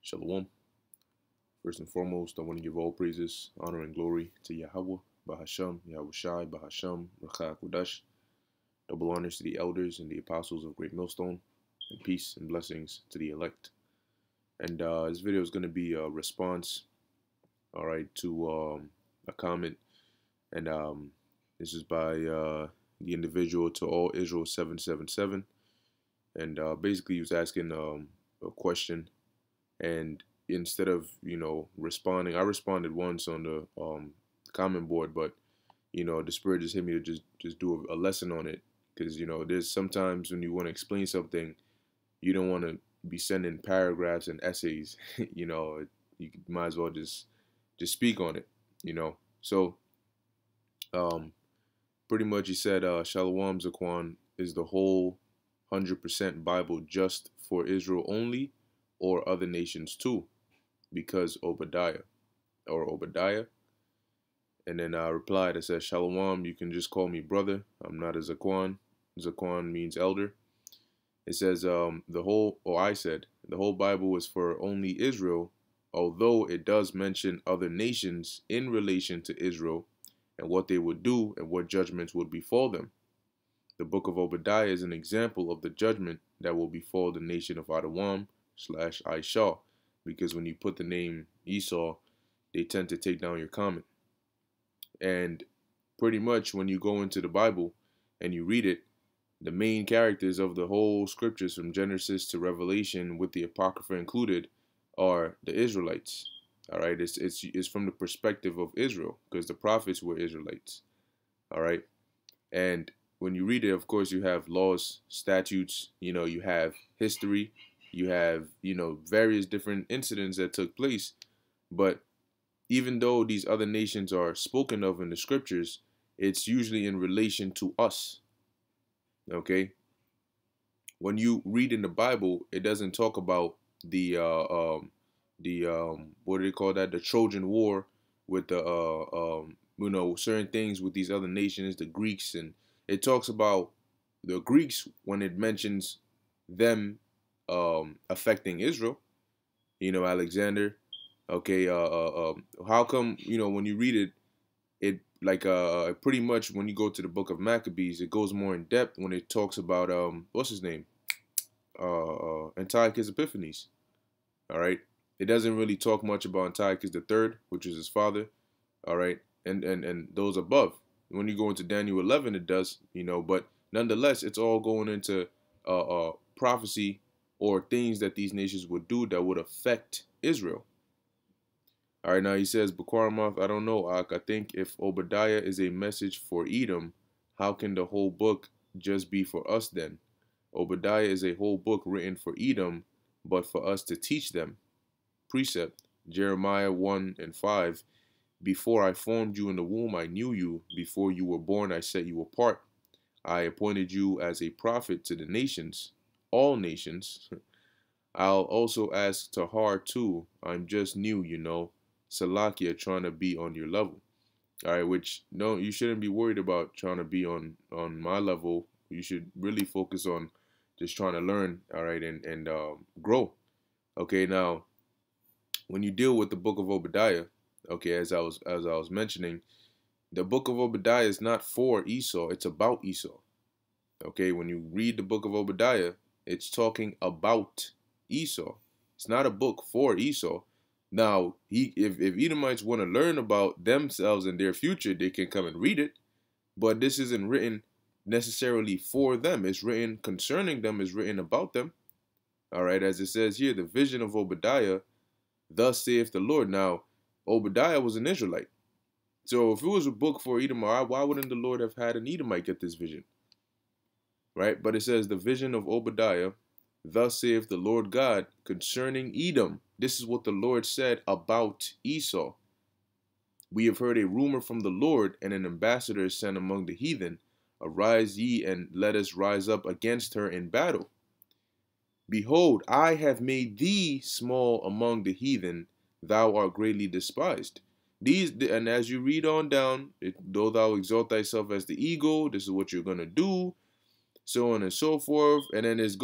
Shalom. First and foremost, I want to give all praises, honor, and glory to Yahweh, Bahasham, Yahushai, Bahasham, Rakha Kudash. Double honors to the elders and the apostles of Great Millstone, and peace and blessings to the elect. And this video is going to be a response, all right, to a comment. And this is by the individual to all Israel 777. And basically, he was asking a question. And instead of, responding, I responded once on the comment board, but, the Spirit just hit me to just do a lesson on it. Because, there's sometimes when you want to explain something, you don't want to be sending paragraphs and essays. You might as well just speak on it, So, pretty much he said, Shalom Zaquan, is the whole 100% Bible just for Israel only or other nations too? Because Obadiah. And then I replied, I said, Shalom, you can just call me brother. I'm not a Zaquan. Zaquan means elder. It says, I said, the whole Bible is for only Israel, although it does mention other nations in relation to Israel and what they would do and what judgments would befall them. The Book of Obadiah is an example of the judgment that will befall the nation of Adawam / Aisha, because when you put the name Esau, they tend to take down your comment. And pretty much when you go into the Bible and you read it, the main characters of the whole scriptures from Genesis to Revelation, with the Apocrypha included, are the Israelites. All right, it's from the perspective of Israel, because the prophets were Israelites. All right, and when you read it, of course, you have laws, statutes, you have history, you have, various different incidents that took place. But even though these other nations are spoken of in the scriptures, it's usually in relation to us. Okay? When you read in the Bible, it doesn't talk about the what do they call that? The Trojan War with the certain things with these other nations, the Greeks, and it talks about the Greeks when it mentions them affecting Israel. Alexander. Okay, how come when you read it pretty much when you go to the Book of Maccabees, it goes more in depth when it talks about what's his name, Antiochus Epiphanes. All right, it doesn't really talk much about Antiochus III, which is his father. All right, and those above. When you go into Daniel 11, it does, but nonetheless, it's all going into prophecy or things that these nations would do that would affect Israel. All right, now he says, Bakwaramoth, I don't know, Ak. I think if Obadiah is a message for Edom, how can the whole book just be for us then? Obadiah is a whole book written for Edom, but for us to teach them. Precept, Jeremiah 1 and 5. Before I formed you in the womb, I knew you. Before you were born, I set you apart. I appointed you as a prophet to the nations, all nations. I'll also ask Tahar too. I'm just new, Salakia, trying to be on your level. All right, which, no, you shouldn't be worried about trying to be on my level. You should really focus on just trying to learn, all right, and grow. Okay, now, when you deal with the Book of Obadiah, okay, as I was mentioning, the Book of Obadiah is not for Esau, it's about Esau. Okay, when you read the Book of Obadiah, it's talking about Esau. It's not a book for Esau. Now, if Edomites want to learn about themselves and their future, they can come and read it. But this isn't written necessarily for them. It's written concerning them, it's written about them. All right, as it says here, the vision of Obadiah, thus saith the Lord. Now, Obadiah was an Israelite. So if it was a book for Edomite, why wouldn't the Lord have had an Edomite get this vision? Right? But it says the vision of Obadiah, thus saith the Lord God concerning Edom. This is what the Lord said about Esau. We have heard a rumor from the Lord, and an ambassador is sent among the heathen. Arise ye, and let us rise up against her in battle. Behold, I have made thee small among the heathen, thou art greatly despised. And as you read on down, though thou exalt thyself as the eagle, this is what you're going to do, so on and so forth. And then it's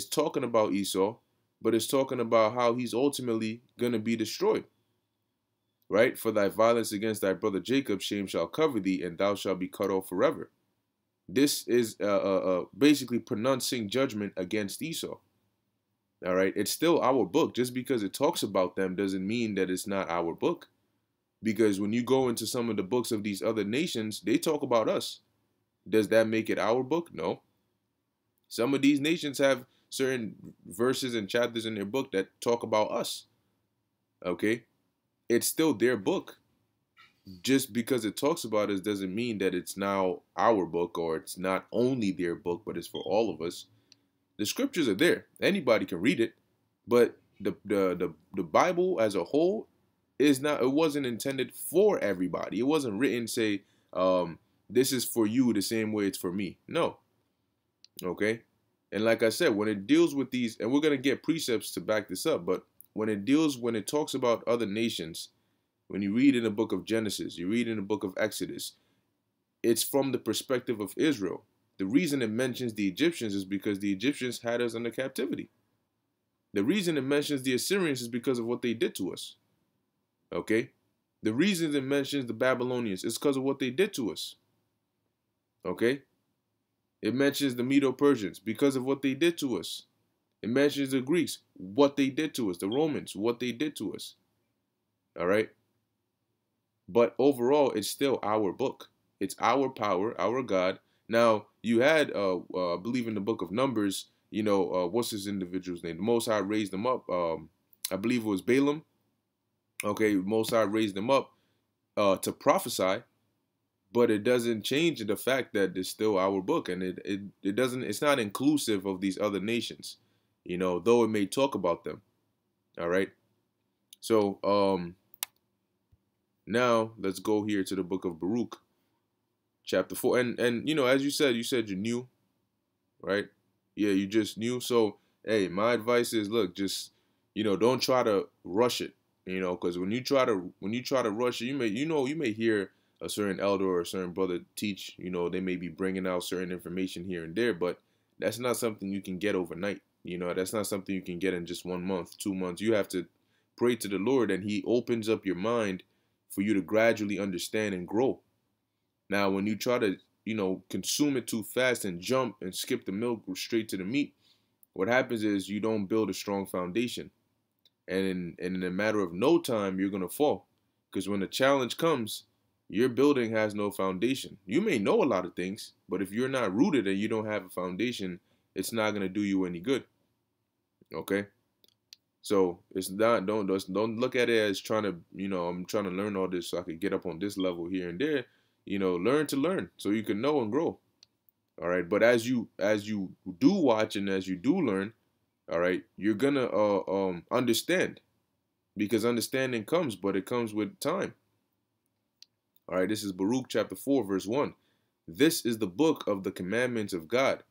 talking about Esau, but it's talking about how he's ultimately going to be destroyed. Right? For thy violence against thy brother Jacob, shame shall cover thee, and thou shalt be cut off forever. This is basically pronouncing judgment against Esau. All right? It's still our book. Just because it talks about them doesn't mean that it's not our book. Because when you go into some of the books of these other nations, they talk about us. Does that make it our book? No. Some of these nations have certain verses and chapters in their book that talk about us. Okay? It's still their book. Just because it talks about us doesn't mean that it's now our book, or it's not only their book, but it's for all of us. The scriptures are there. Anybody can read it. But the Bible as a whole is not, it wasn't intended for everybody. It wasn't written, say, this is for you the same way it's for me. No. Okay? And like I said, when it deals with these, and we're going to get precepts to back this up, but when it talks about other nations, when you read in the book of Genesis, you read in the book of Exodus, it's from the perspective of Israel. The reason it mentions the Egyptians is because the Egyptians had us under captivity. The reason it mentions the Assyrians is because of what they did to us. Okay? The reason it mentions the Babylonians is because of what they did to us. Okay? It mentions the Medo-Persians because of what they did to us. It mentions the Greeks, what they did to us. The Romans, what they did to us. All right? But overall, it's still our book. It's our power, our God. Now, you had, I believe in the book of Numbers, what's this individual's name? The Most High raised them up. I believe it was Balaam. Okay, Most High raised them up to prophesy, but it doesn't change the fact that it's still our book, and it doesn't. It's not inclusive of these other nations, though it may talk about them. All right. So now let's go here to the book of Baruch, chapter 4, and as you said you're new, right? Yeah, you just new. So hey, my advice is, look, just don't try to rush it. Because when you try to rush it, you may hear a certain elder or a certain brother teach. They may be bringing out certain information here and there, but that's not something you can get overnight. That's not something you can get in just 1 month, 2 months. You have to pray to the Lord, and He opens up your mind for you to gradually understand and grow. Now, when you try to consume it too fast and jump and skip the milk straight to the meat, what happens is you don't build a strong foundation. And in a matter of no time, you're going to fall. Because when the challenge comes, your building has no foundation. You may know a lot of things, but if you're not rooted and you don't have a foundation, it's not going to do you any good. Okay? So it's not, don't look at it as trying to, I'm trying to learn all this so I could get up on this level here and there. Learn to learn so you can know and grow. All right? But as you do watch and as you do learn, all right, you're gonna understand, because understanding comes, but it comes with time. All right, this is Baruch chapter 4, verse 1. This is the book of the commandments of God,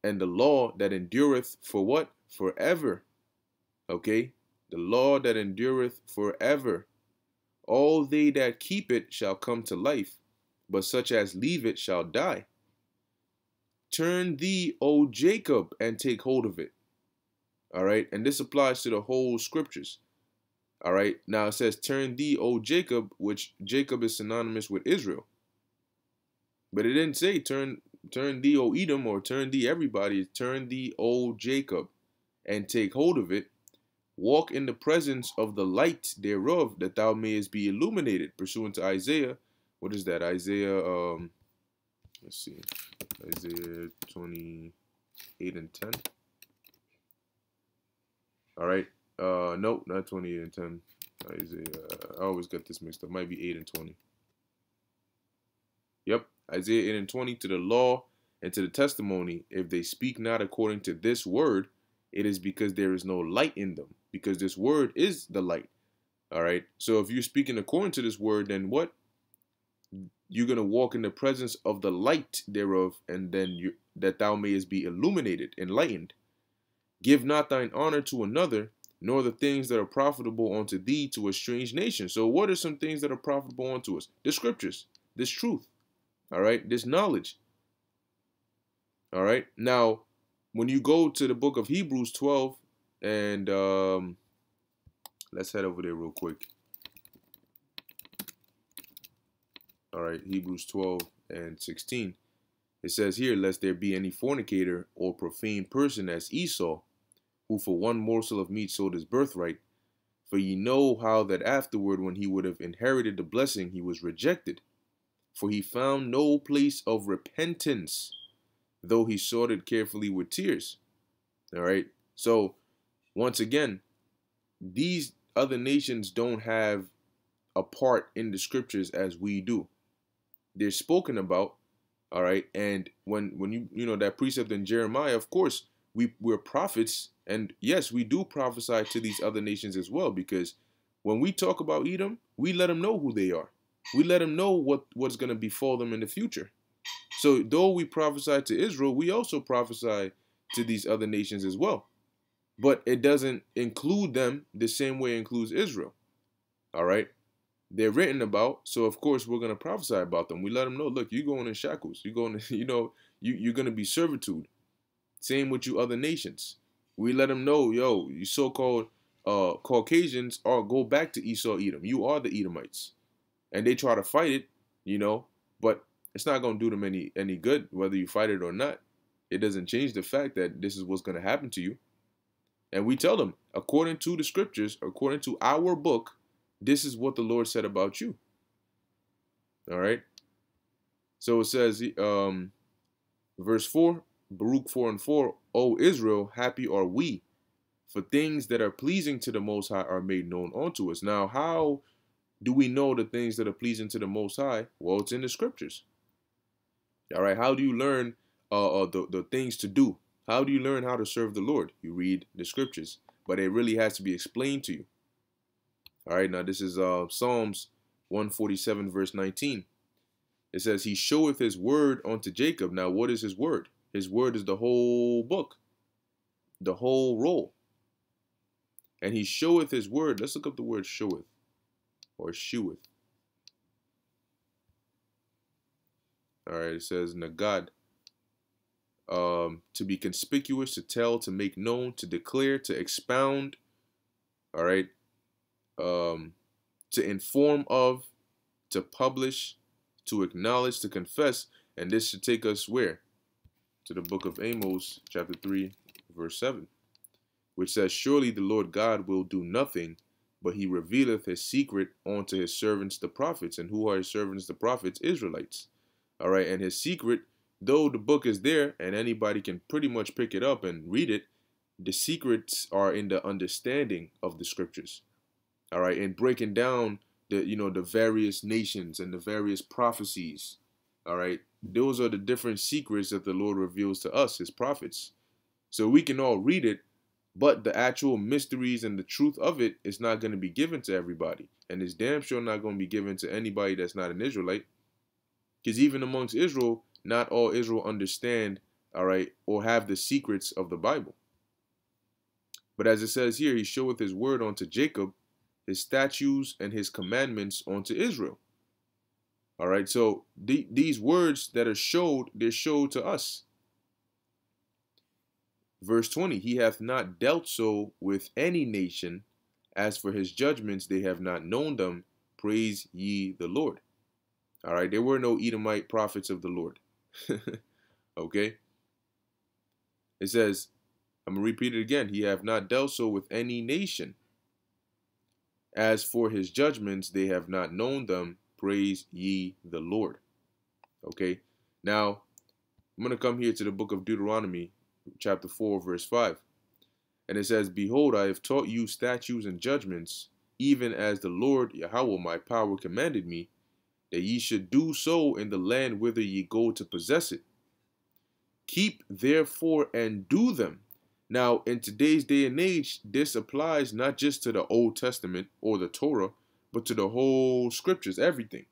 and the law that endureth for what? Forever. Okay, the law that endureth forever. All they that keep it shall come to life, but such as leave it shall die. Turn thee, O Jacob, and take hold of it. All right, and this applies to the whole scriptures. All right, now it says, turn thee, O Jacob, which Jacob is synonymous with Israel. But it didn't say turn thee, O Edom, or turn thee everybody. Turn thee, O Jacob, and take hold of it. Walk in the presence of the light thereof, that thou mayest be illuminated, pursuant to Isaiah. What is that? Isaiah, let's see, Isaiah 28 and 10. All right. Nope, not 28 and 10. Isaiah, I always get this mixed up. Might be 8 and 20. Yep. Isaiah 8 and 20. To the law and to the testimony, if they speak not according to this word, it is because there is no light in them. Because this word is the light. All right. So if you're speaking according to this word, then what? You're going to walk in the presence of the light thereof, and then that thou mayest be illuminated, enlightened. Give not thine honor to another, nor the things that are profitable unto thee to a strange nation. So what are some things that are profitable unto us? The scriptures, this truth, all right, this knowledge. All right. Now, when you go to the book of Hebrews 12 and let's head over there real quick. All right, Hebrews 12 and 16. It says here, lest there be any fornicator or profane person as Esau, who for one morsel of meat sold his birthright. For ye know how that afterward, when he would have inherited the blessing, he was rejected. For he found no place of repentance, though he sought it carefully with tears. All right. So once again, these other nations don't have a part in the scriptures as we do. They're spoken about. All right. And when you know that precept in Jeremiah, of course, we're prophets. And yes, we do prophesy to these other nations as well, because when we talk about Edom, we let them know who they are. We let them know what's going to befall them in the future. So though we prophesy to Israel, we also prophesy to these other nations as well. But it doesn't include them the same way it includes Israel. All right. They're written about, so of course we're going to prophesy about them. We let them know, look, you're going in shackles. You're going to, you're going to be servitude. Same with you other nations. We let them know, yo, you so-called Caucasians go back to Esau, Edom. You are the Edomites. And they try to fight it, but it's not going to do them any good, whether you fight it or not. It doesn't change the fact that this is what's going to happen to you. And we tell them, according to the scriptures, according to our book, this is what the Lord said about you. All right. So it says, verse 4, Baruch 4 and 4, O Israel, happy are we, for things that are pleasing to the Most High are made known unto us. Now, how do we know the things that are pleasing to the Most High? Well, it's in the scriptures. All right. How do you learn the things to do? How do you learn how to serve the Lord? You read the scriptures, but it really has to be explained to you. All right, now this is Psalms 147, verse 19. It says, he showeth his word unto Jacob. Now, what is his word? His word is the whole book, the whole roll. And he showeth his word. Let's look up the word showeth or sheweth. All right, it says Nagad. To be conspicuous, to tell, to make known, to declare, to expound. All right. To inform of, to publish, to acknowledge, to confess. And this should take us where? To the book of Amos, chapter 3, verse 7, which says, surely the Lord God will do nothing, but he revealeth his secret unto his servants, the prophets. And who are his servants, the prophets? Israelites. All right. And his secret, though the book is there and anybody can pretty much pick it up and read it, the secrets are in the understanding of the scriptures. All right, and breaking down the various nations and the various prophecies. All right, those are the different secrets that the Lord reveals to us, his prophets. So we can all read it, but the actual mysteries and the truth of it is not going to be given to everybody. And it's damn sure not going to be given to anybody that's not an Israelite. Because even amongst Israel, not all Israel understand, all right, or have the secrets of the Bible. But as it says here, he showeth his word unto Jacob, his statutes and his commandments unto Israel. All right, so these words that are showed, they're showed to us. Verse 20, he hath not dealt so with any nation. As for his judgments, they have not known them. Praise ye the Lord. All right, there were no Edomite prophets of the Lord. Okay. It says, I'm going to repeat it again. He hath not dealt so with any nation. As for his judgments, they have not known them. Praise ye the Lord. Okay. Now, I'm going to come here to the book of Deuteronomy, chapter 4, verse 5. And it says, behold, I have taught you statutes and judgments, even as the Lord Yahweh my power commanded me, that ye should do so in the land whither ye go to possess it. Keep therefore and do them. Now, in today's day and age, this applies not just to the Old Testament or the Torah, but to the whole scriptures, everything.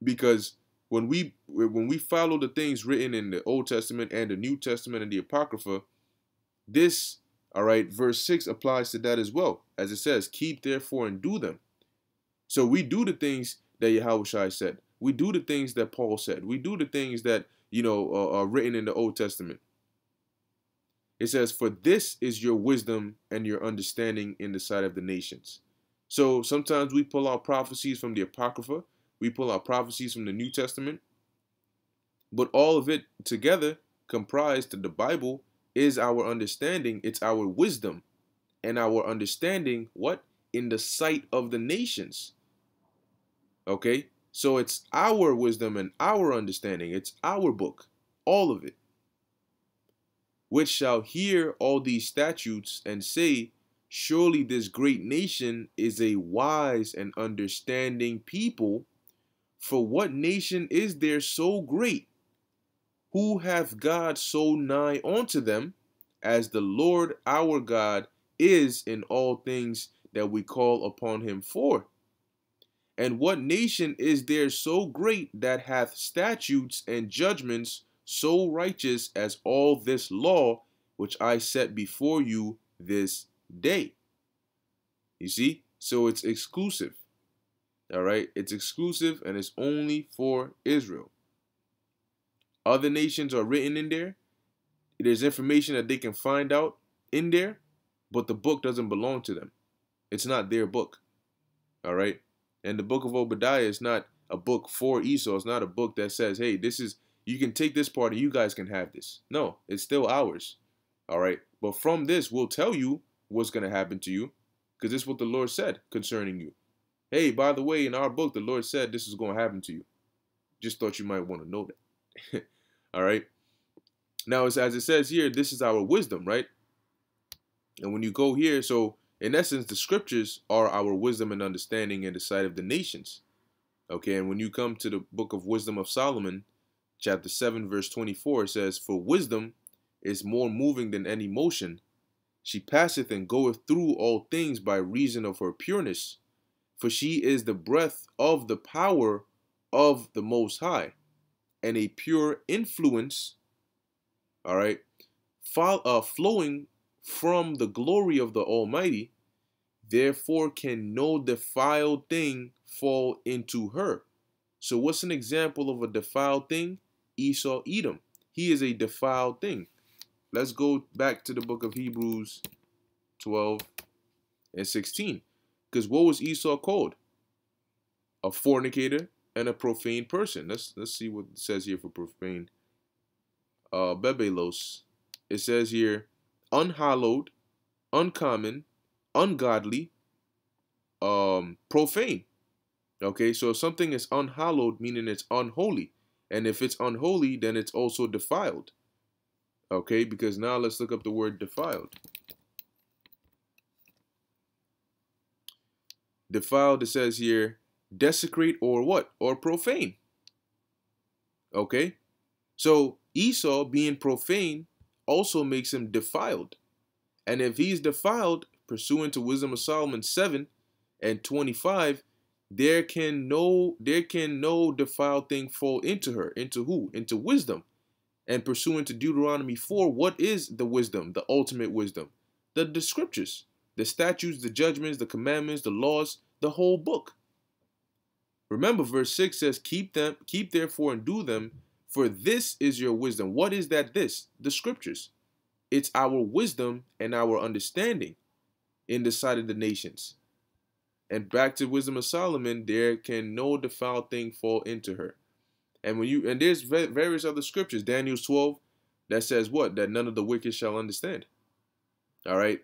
Because when we follow the things written in the Old Testament and the New Testament and the Apocrypha, this, all right, verse 6 applies to that as well. As it says, keep therefore and do them. So we do the things that Yahushua said. We do the things that Paul said. We do the things that, are written in the Old Testament. It says, for this is your wisdom and your understanding in the sight of the nations. So sometimes we pull out prophecies from the Apocrypha, we pull out prophecies from the New Testament, but all of it together comprised the Bible is our understanding, it's our wisdom and our understanding, what? In the sight of the nations. Okay? So it's our wisdom and our understanding, it's our book, all of it. Which shall hear all these statutes and say, surely this great nation is a wise and understanding people. For what nation is there so great? Who hath God so nigh unto them, as the Lord our God is in all things that we call upon him for? And what nation is there so great that hath statutes and judgments so righteous as all this law which I set before you this day? You see? So it's exclusive. All right? It's exclusive and it's only for Israel. Other nations are written in there. There's information that they can find out in there, but the book doesn't belong to them. It's not their book. All right? And the Book of Obadiah is not a book for Esau. It's not a book that says, hey, this is, you can take this part and you guys can have this. No, it's still ours. All right. But from this, we'll tell you what's going to happen to you, because this is what the Lord said concerning you. Hey, by the way, in our book, the Lord said this is going to happen to you. Just thought you might want to know that. All right. Now, as it says here, this is our wisdom, right? And when you go here, so in essence, the scriptures are our wisdom and understanding in the sight of the nations. Okay, and when you come to the book of Wisdom of Solomon, chapter 7, verse 24, it says, for wisdom is more moving than any motion. She passeth and goeth through all things by reason of her pureness. For she is the breath of the power of the Most High, and a pure influence, all right, flowing from the glory of the Almighty. Therefore can no defiled thing fall into her. So what's an example of a defiled thing? Esau, Edom. He is a defiled thing. Let's go back to the book of Hebrews 12 and 16. Because what was Esau called? A fornicator and a profane person. Let's see what it says here for profane. Bebelos. It says here, unhallowed, uncommon, ungodly, profane. Okay, so if something is unhallowed, meaning it's unholy. And if it's unholy, then it's also defiled. Okay, because now let's look up the word defiled. Defiled, it says here, desecrate or what? Or profane. Okay, so Esau being profane also makes him defiled. And if he's defiled, pursuant to Wisdom of Solomon 7 and 25, there can no defiled thing fall into her. Into who? Into wisdom. And pursuant to Deuteronomy 4, what is the wisdom, the ultimate wisdom? The scriptures, the statutes, the judgments, the commandments, the laws, the whole book. Remember, verse 6 says, keep therefore and do them, for this is your wisdom. What is that this? The scriptures. It's our wisdom and our understanding in the sight of the nations. And back to Wisdom of Solomon, there can no defiled thing fall into her. And there's various other scriptures, Daniel 12, that says what? That none of the wicked shall understand. All right.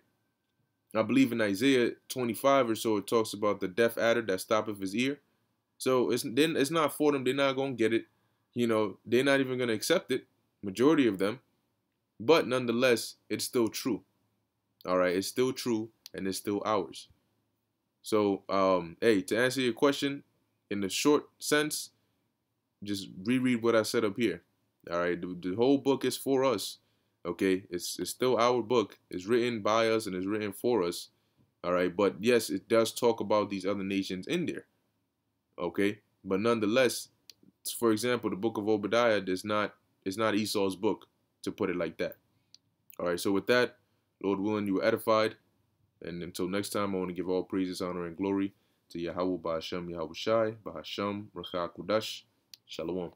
I believe in Isaiah 25 or so, it talks about the deaf adder that stoppeth his ear. So it's not for them. They're not going to get it. You know, they're not even going to accept it, majority of them. But nonetheless, it's still true. All right. It's still true and it's still ours. So, hey, to answer your question in the short sense, just reread what I said up here. All right. The whole book is for us. Okay. It's still our book. It's written by us and it's written for us. All right. But yes, it does talk about these other nations in there. Okay. But nonetheless, for example, the book of Obadiah is not Esau's book, to put it like that. All right. So with that, Lord willing, you were edified. And until next time, I want to give all praises, honor, and glory to Yahweh, Ba'ashem, Yahweh Shai, Ba'ashem, Racha Kudash. Shalom.